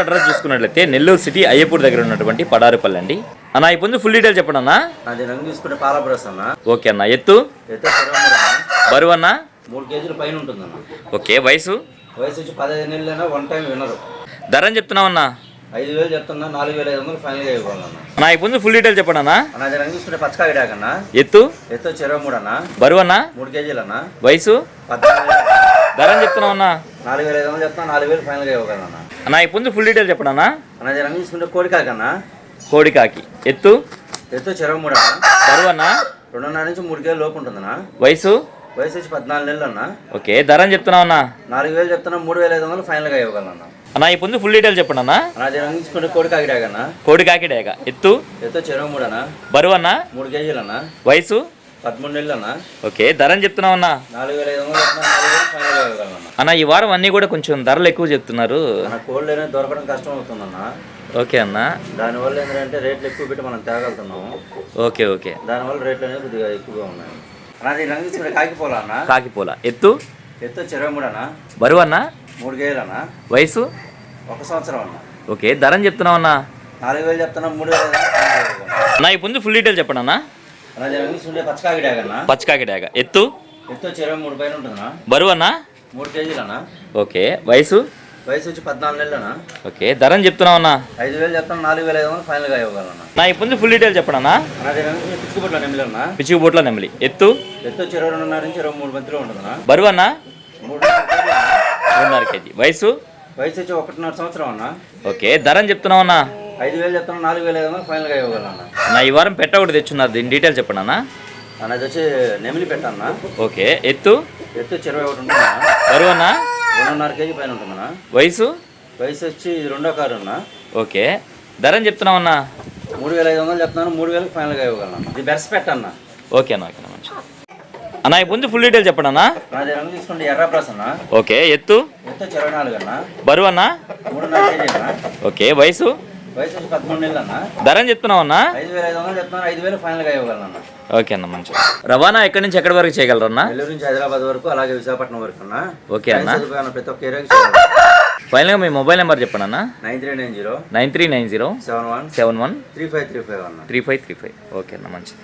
Address చూసుకున్నట్లయితే Nellore city అయ్యపూర్ దగ్గర ఉన్నటువంటి పడారుపల్లి అండి. అన్న ఈ పుంజు ఫుల్ డీటెయిల్ చెప్పండి అన్న. అది రంగు తీసుకుంటే పాలపురస్ అన్న. ఓకే అన్న. ఎత్తు బరువు అన్న 3 కేజీల పైన ఉంటుందన్న. ఓకే. వయసు వచ్చి 15 నెలలైనా వన్ టైం వినరు. ధర అని చెప్తున్నావు అన్న? 5,000 చెప్తున్నా, 4,500 ఫైనల్గా ఇవ్వాలన్న. నా ఈ పుంజు ఫుల్ డీటెయిల్ చెప్పండి అన్న. అది రంగు తీసుకుంటే పచ్చకాయ డాకన్నా. ఎత్తు 23 అన్న. బరువు అన్న 3 కేజీలన్నా. వయసు 14 ధర అని చెప్తున్నావు అన్న? 4,500 చెప్తున్నా, 4,000 ఫైనల్గా ఇవ్వగలన్నా. నా ఈ పుంజు ఫుల్ డీటెయిల్ చెప్పండి అన్న. అది రంగు తీసుకుంటే కోడికాకన్నా. కోడికాకి. ఎత్తు 23 అన్న. బరువు అన్న 2.5 నుంచి 3 కేజీల లోపు ఉంటుందన్నా. వయసు వచ్చి 14 నెలలు అన్న. ఓకే. ధర అని చెప్తున్నావు అన్న? 4,000 చెప్తున్నా, 3,500 ఫైనల్గా ఇవ్వగలన్నా. అన్న ఈ పుంజు ఫుల్ డీటెయిల్ చెప్పండి అన్న. అది రంగు తీసుకుంటే కోడికాకి డాకన్నా. కోడికాకి డేగ. ఎత్తు 23 అన్న. బరువు అన్న 3 కేజీలన్నా. వయసు 13 నెలలు అన్న. ఓకే. ధర అని చెప్తున్నావు అన్న? 4,500 చెప్తున్నా, 4,000 ఫైనల్గా ఇవ్వగలన్నా. అన్న ఈ వారం అన్నీ కూడా కొంచెం ధరలు ఎక్కువ చెప్తున్నారు. మన కోల్డ్ అనేది దొరకడం కష్టం అవుతుందన్న. ఓకే అన్న. దానివల్ల ఏంటంటే రేట్లు ఎక్కువ పెట్టి మనం తేగలుగుతున్నాము. Okay okay. దానివల్ల రేట్లు అనేది కొద్దిగా ఎక్కువగా ఉన్నాయి. అది రంగు తీసుకుంటే కాకిపోలా అన్న. కాకిపోల. ఎత్తు 23 అన్న. బరువు అన్న 3 కేజీలు అన్న. వయసు 1 సంవత్సరం అన్న. ఓకే. ధర అని చెప్తున్నావు అన్న? 4,000 చెప్తున్నా, 3,000. నా ఈ పుంజు ఫుల్ డీటెయిల్ చెప్పండి అన్న. అది రంగు తీసుకుంటే పచ్చకాకి డాకన్నా. పచ్చకాకి డేగ. ఎత్తు 23 పైన ఉంటుందన్నా. బరువు అన్న 3 కేజీలు అన్న. ఓకే. వయసు వచ్చి 14 నెలలు అన్న. ఓకే. ధర అని చెప్తున్నావు అన్న? 5,000 చెప్తాను, 4,500 ఫైనల్గా ఇవ్వగలన్నా. నా ఈ పుంజు ఫుల్ డీటెయిల్ చెప్పండి అన్న. అది రంగు పిచ్చుకుబొట్ల నెమిలి అన్న. పిచ్చిబోట్ల నెమలి. ఎత్తు 22.5 నుంచి 23 మధ్యలో ఉంటుందన్నా. బరువు అన్న 3 3.5 కేజీ. వయసు వచ్చి 1.5 సంవత్సరం అన్న. ఓకే. ధర అని చెప్తున్నావు అన్న? 5,000 చెప్తాను, 4,500 ఫైనల్గా ఇవ్వగలన్నా. నా ఈ వారం పెట్ట ఒకటి తెచ్చున్నారు, దీని డీటెయిల్ చెప్పండి అన్న. అనేది వచ్చి నెమిలి పెట్టన్నా. ఓకే. ఎత్తు 21 ఉంటుందన్నా. బరువు అన్న 2.5 కేజీ పైన ఉంటుందన్నా. వయసు వచ్చి ఇది 2వ కారు అన్న. ఓకే. ధర అని చెప్తున్నావు అన్న? 3,500 చెప్తున్నాను, 3,000 ఫైనల్గా ఇవ్వగలన్నా. ఇది బెర్స్ పెట్టన్నా. ఓకే అన్న. ఓకే అన్న. మంచి అన్న ఈ పుంజు ఫుల్ డీటెయిల్ చెప్పండి అన్న. అది రంగు తీసుకుంటే ఎర్రబ్రాస్ అన్న. ఓకే. ఎత్తు 24 అన్న. బరువు అన్న 3.5 కేజీ అన్న. ఓకే. వయసు వచ్చి 13 నెలలు అన్న. ధర అని చెప్తున్నావు అన్న? 5,500 చెప్తున్నాను, 5,000 ఫైనల్గా ఇవ్వగలన్నా. ఓకే అన్న. మంచి రవాణా ఎక్కడి నుంచి ఎక్కడి వరకు చేయగలరు అన్న? నెల్లూరు నుంచి హైదరాబాద్ వరకు, అలాగే విశాఖపట్నం వరకు అన్న. ఓకే అన్న. ప్రతి ఒక్క ఏరియాకి ఫైనల్గా మీ మొబైల్ నెంబర్ చెప్పండి అన్న. 9390 9390 71 71 3535 అన్న. 3535. ఓకే అన్న. మంచిది.